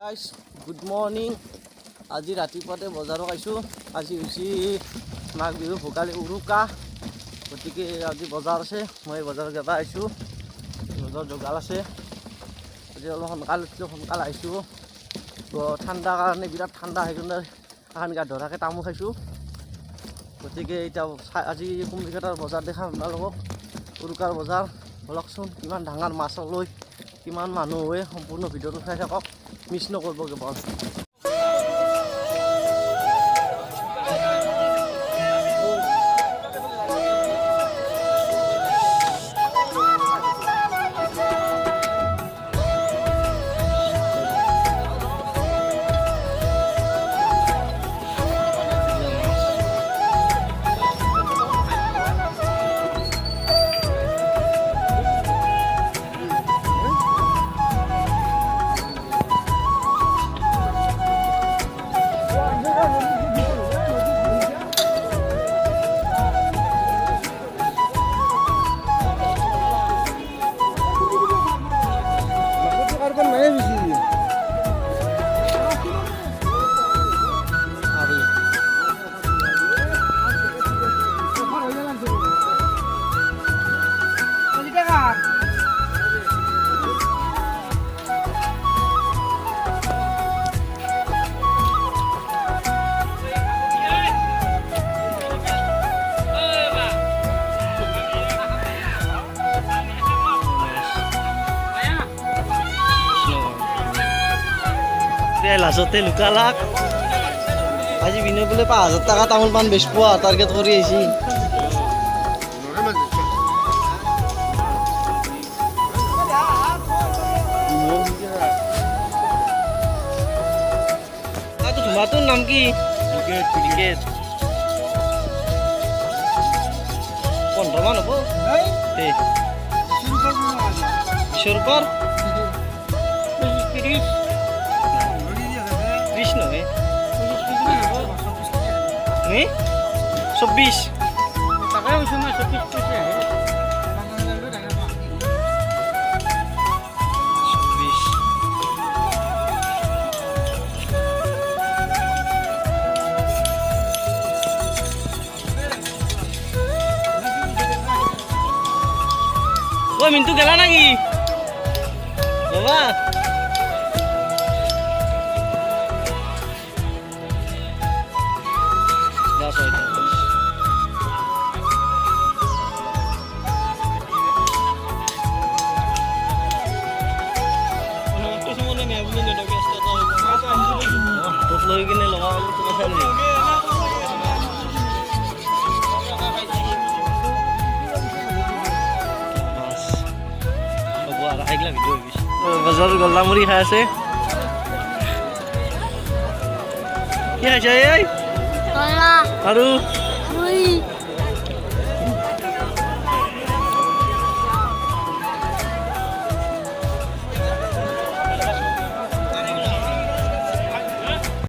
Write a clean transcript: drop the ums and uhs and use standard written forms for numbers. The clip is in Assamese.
Guys good morning. আজি ৰাতিপুৱাতে বজাৰত আহিছোঁ। আজি হৈছে মাঘ বিহু ভোগালী উৰুকা, গতিকে আজি বজাৰ আছে। মই বজাৰত যাব আহিছোঁ, বজাৰ যোগাল আছে। আজি অলপ সোনকালে উঠিলোঁ, সোনকালে আহিছোঁ। ঠাণ্ডাৰ কাৰণে বিৰাট ঠাণ্ডা, সেইকাৰণে এখন গা ধৰাকৈ তামোল খাইছোঁ। গতিকে এতিয়া আজি কুম্ভিকাটাৰ বজাৰ দেখাম আপোনালোকক, উৰুকাৰ বজাৰ। বলকচোন কিমান ডাঙৰ মাছ লৈ কিমান মানুহ হৈ সম্পূৰ্ণ ভিডিঅ'টো চাই থাকক, মিছ নকৰিব কেৱল। লাজতে লুকালাক। আজি বিনয় বোলে ৫,০০০ টকা তামোল পাণ বেচিব টাৰ্গেট কৰি আহিছি। তোমাৰটোৰ নাম কি? ১৫ মান হ'ব। ২০ ওপৰ ৩০ নহয়, ২৪ তাকে কৈছোঁ মই ২৪ কৈছে। ঐ মিন্টু গেলা নাকি বাবা? লৈ কিনে লগা কথা বজাৰত গল্লামুড়ি খাই আছে। কি খাইছে এই? আৰু